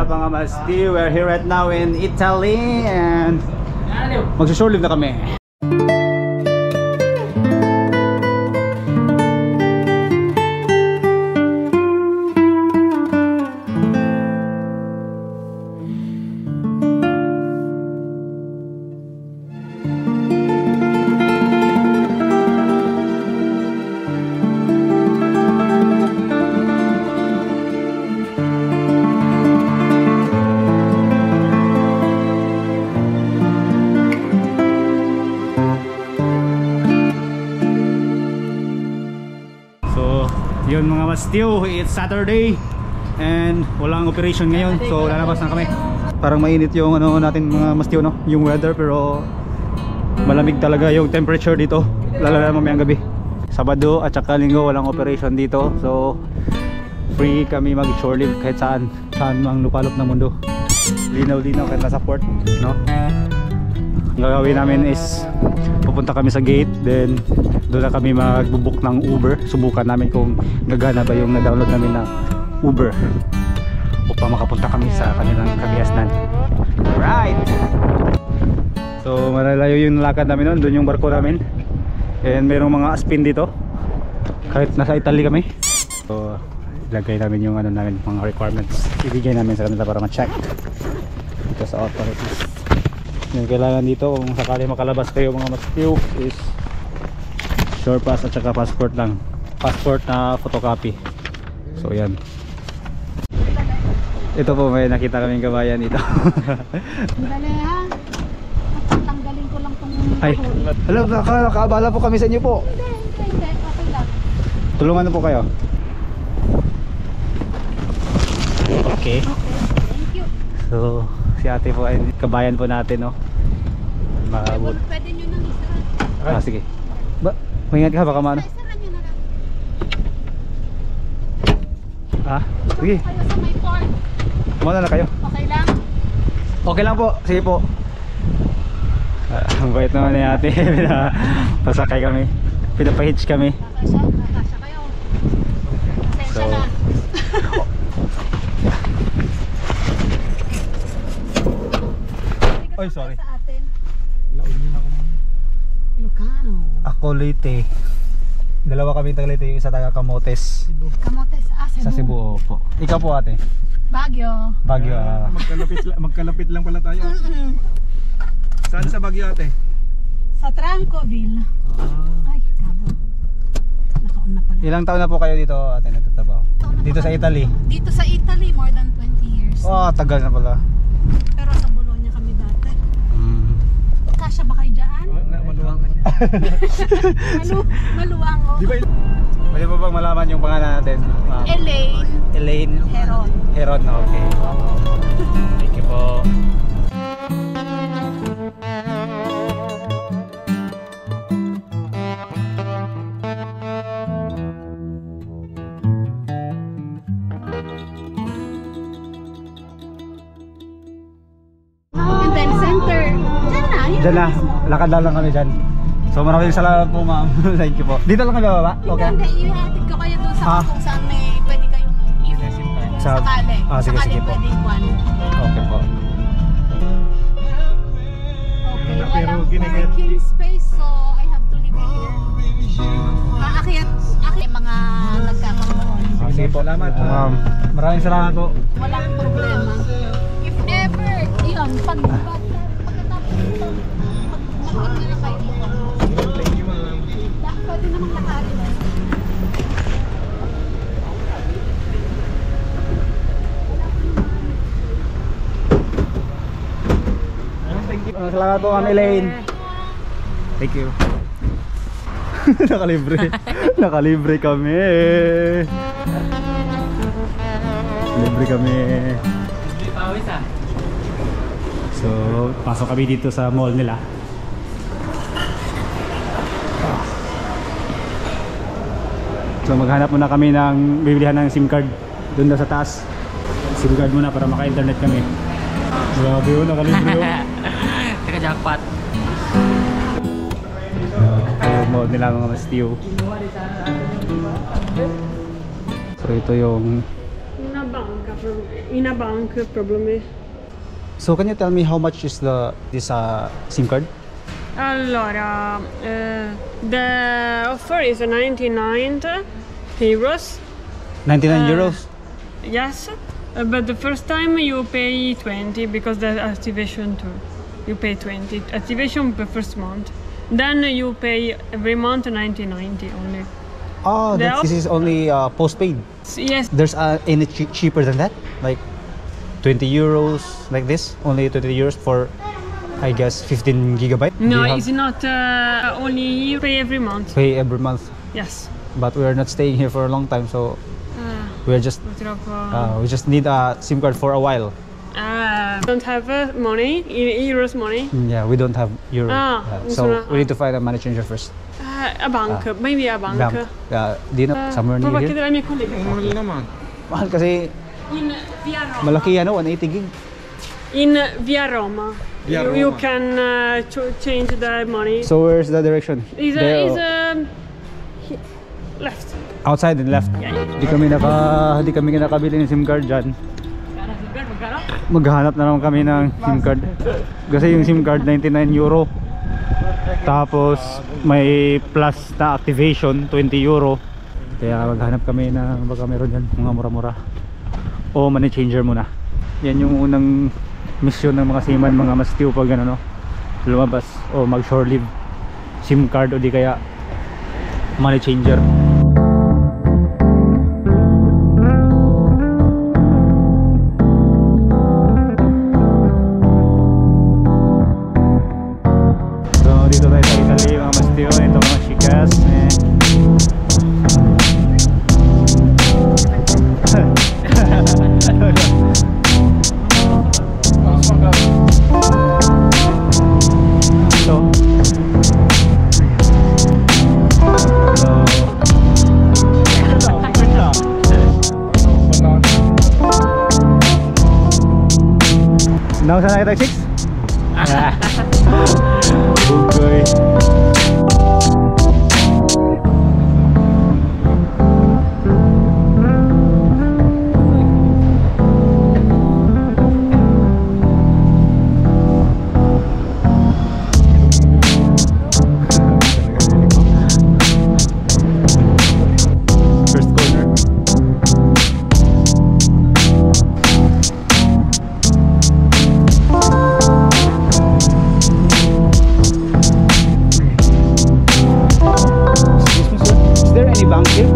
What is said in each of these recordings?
What up mga Masti? We're here right now in Italy and magsushore live na kami. Yun mga Mastiw, it's Saturday and walang operation ngayon, so lalabas na kami. Parang mainit yung ano natin mga Mastiw, no? Yung weather, pero malamig talaga yung temperature dito, lalo na mamayang gabi. Sabado at saka Linggo walang operation dito, so free kami mag shore live kahit saan mang lupalop ng mundo. Linaw-linaw kahit nasa port, no? Ang gagawin namin is pupunta kami sa gate, then doon na kami magbubook ng Uber. Subukan namin kung gagana ba yung na-download namin na Uber upang makapunta kami sa kanilang kabihasnan. Right! So malalayo yung lakad namin noon, doon yung barko namin. And mayroong mga aspin dito kahit nasa Italy kami. So ilagay namin yung ano namin, mga requirements. Ibigay namin sa kanila para ma-check dito sa authorities. Yung kailangan dito kung sakali makalabas kayo mga Mastiw is shore pass at saka passport lang. Passport na photocopy. So yan. Ito po, may nakita kaming kabayan dito. Dali ha. Tanggalin ko lang tong... Ay, alam, nakaabala po kami sa inyo po. Hindi. Okay lang. Tulungan na po kayo. Okay. Thank you. So si ate po ay kabayan po natin, no? Maabot. Pwede nyo nang isara. Ah, sige. Maingat ka, baka maano. Isara nyo na lang. Ah, sige. Kayo sa may port. Muna na kayo. Okay lang? Okay lang po, sige po. Ang bait naman ni ate. Pasakay kami. Pinapahitch kami. Nakasya kayo. Pasensya na. Oy, sorry. Sa atin. Laon yun ako. Ilocano. Ako Leyte. Dalawa kami taga Leyte, yung isa taga Camotes. Camotes. Cebu. Sa Cebu po. Ikaw po ate? Baguio. Baguio. Magkalapit lang pala tayo. Saan sa Baguio ate? Sa Trancoville. Ay, kabo. Nakaon na pala. Ilang taon na po kayo dito ate nagtatrabaho? Dito sa Italy? Dito sa Italy, more than 20 years. Oh, tagal na pala. Pero sa Bologna kami dati. Kasya ba kayo dyan? Maluwang. Maluwang o. Di ba Pwede po bang malaman yung pangalan natin? Elaine Elaine Heron. Heron, okay. Thank you po. And then center. Diyan na. Yun Diyan na, lakad lang kami dyan. So maraming salamat po ma'am. Thank you po. Dito lang kami bababa? Okay. Hindi, ihatid ko kayo doon sa kung saan may pwede kayong Sa- sakali. sige, Sakali sige po. pwede ikuan. Okay po. Okay, Pero walang ginigit- parking space, so I have to leave it here. Aakyat mga nagkakaroon. Sige po. Salamat. Maraming salamat po. Walang problema. If ever, yun, pagkatapos ito, mag-mag-mag na kayo dito. Thank you ma'am. Pwede naman lakarin. Thank you. Salamat po ma'am Elaine. Thank you. Nakalibre. Nakalibre kami. Libre kami. So, pasok kami dito sa mall nila. So, maghanap muna kami ng bibilihan ng SIM card doon na sa taas. SIM card muna para maka-internet kami. Grabe yun, nakalibre yun. Jackpot. Mall nila mga Mastiw. So ito yung in a bank probably. So can you tell me how much is this SIM card? Allora, the offer is 99 euros. 99 euros? Yes, but the first time you pay 20 because the activation too. You pay 20 activation the first month. Then you pay every month 90 only. Oh, this is only postpaid. Yes. There's any cheaper than that? Like 20 euros like this? Only 20 euros for, I guess, 15 gigabyte? No, it's not. Only you pay every month. Pay every month. Yes. But we are not staying here for a long time, so we just need a SIM card for a while. Don't have money, euros money. Yeah, we don't have euro. So we need to Ah. find a money changer first. A bank, maybe a bank. Di na, somewhere near Prova a here. chiedere ai miei colleghi. Mahal naman. Mahal kasi In via Roma. malaki 180 gig. In via Roma. Via You Roma. can change the money. So where's the direction? Is There, left. outside and left. Di kami nakabili ng SIM card dyan. Maghanap na naman kami ng SIM card. Kasi yung SIM card 99 euro. Tapos may plus na activation 20 euro. Kaya maghanap kami na baka meron dyan mga mura-mura. O money changer muna. Yan yung unang mission ng mga seaman, mga mastiw pag ano, lumabas o mag shore leave. SIM card o di kaya money changer. Dito tayo sa Italy mga mastiyo, ito mga chikas Now saan tayo 6? Bugoy. First corner. Bank here?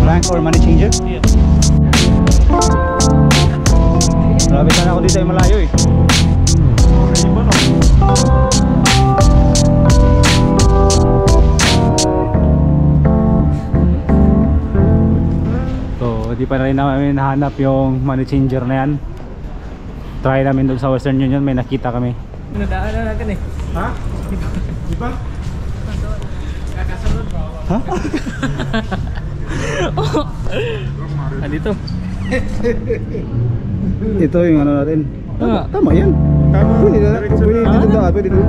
Bank or money changer? Yeah. Malapit sana ako dito ay malayo eh. So, di pa rin namin nahanap yung money changer na yan. Try namin doon sa Western Union, may nakita kami. Nadaanan natin eh. Ha? Di ba? Ha? Andito. Ito yung ano natin. Tama yan. Tama. Pwede na. Diretso Pwede na. dito na. Pwede dito.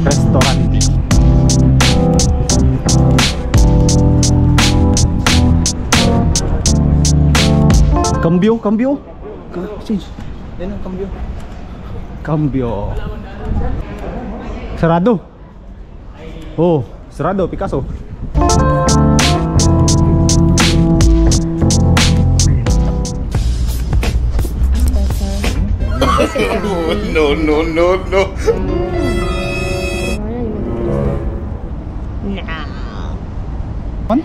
Restaurant. Cambio. Change. Yan ang cambio. Cambio. Sarado. Oh, sarado, Picasso. No. One?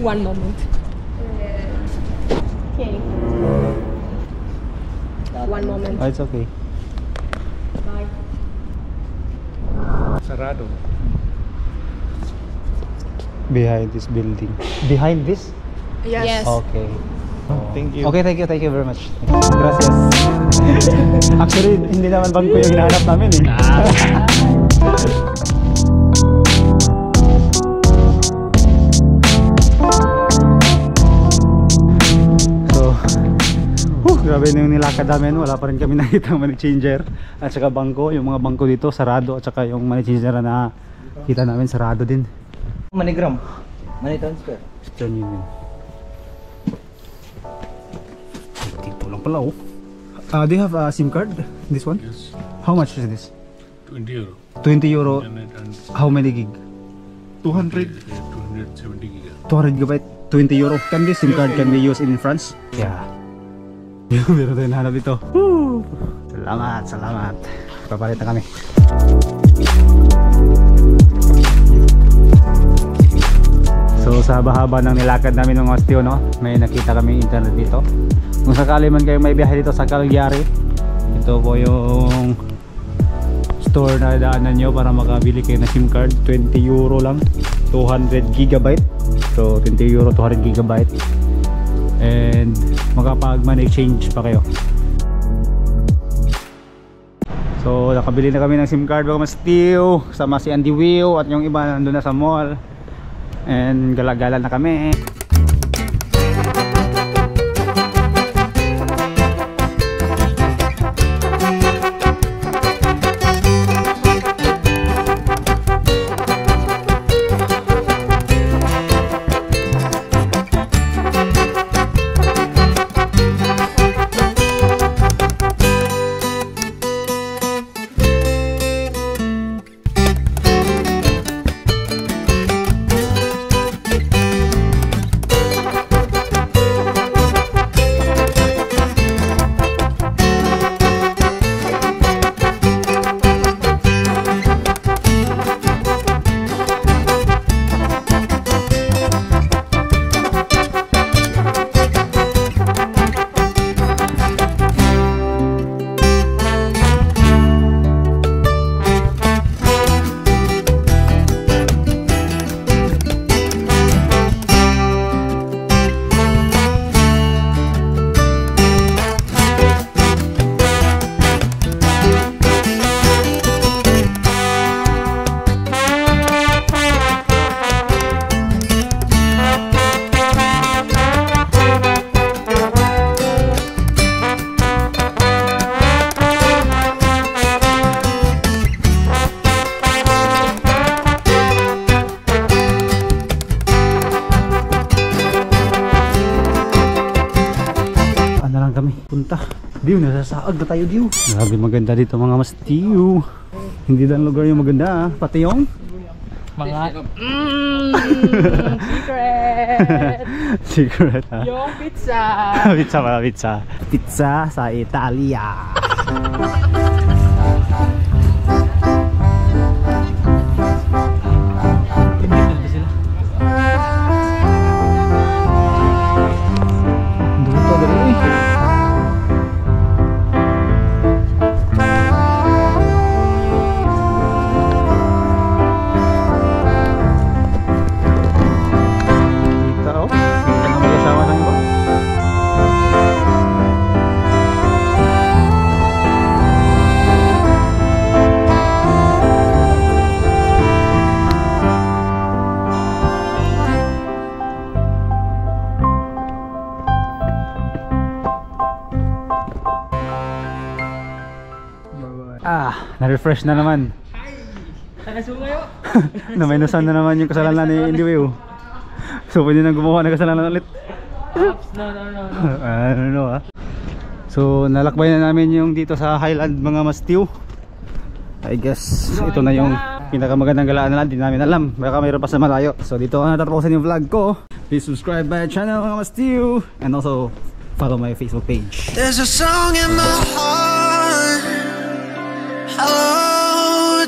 One moment. Okay. One moment. Oh, it's okay. Bye. Sarado. Behind this building. Behind this? Yes. Okay. Thank you. Okay, thank you very much. Gracias. Actually, hindi naman bangko yung hinahanap namin eh. So, Grabe na yung nilakad namin. Wala pa rin kami nakita money changer at saka bangko. Yung mga bangko dito sarado at saka yung money changer na kita namin sarado din. Manigram. Money transfer. Western Union. Dito lang pala oh. Do you have a SIM card? This one? Yes, How much is this? 20 euro. 20 euro. And How many gig? 200. 270 giga. 200 gigabyte. 20 euro. Can this SIM card can be used in France? Yeah. Meron tayong nahanap dito. Woo! Salamat. Papalit na kami. So sa haba-haba ng nilakad namin ng Osteo, no, may nakita kami internet dito. Kung sakali man kayo may biyahe dito sa Cagliari, ito po yung store na daanan nyo para makabili kayo na SIM card. 20 euro lang, 200 gigabyte. So 20 euro, 200 gigabyte. And makapag-money exchange pa kayo. So nakabili na kami ng SIM card mga Osteo, sama si Andy Will at yung iba nandun na sa mall. And galagala na kami. Punta. Diyo, nasasaag na tayo Diyo. Grabe maganda dito mga Osteo. Hindi lang lugar yung maganda pati yung Mga secret ha. yung pizza. Pizza sa Italia. Na-refresh na naman. Na-minusan na naman yung kasalanan ni Andy Will. So pwede nang gumawa ng kasalanan ulit. No. So nalakbay na namin yung dito sa Highland mga Osteo. I guess ito na yung pinakamagandang galaan na lang. Hindi namin alam, baka mayroon pa sa malayo. So dito na natapusin yung vlog ko. Please subscribe my channel mga Osteo, and also follow my Facebook page. There's a song in my heart. Oh,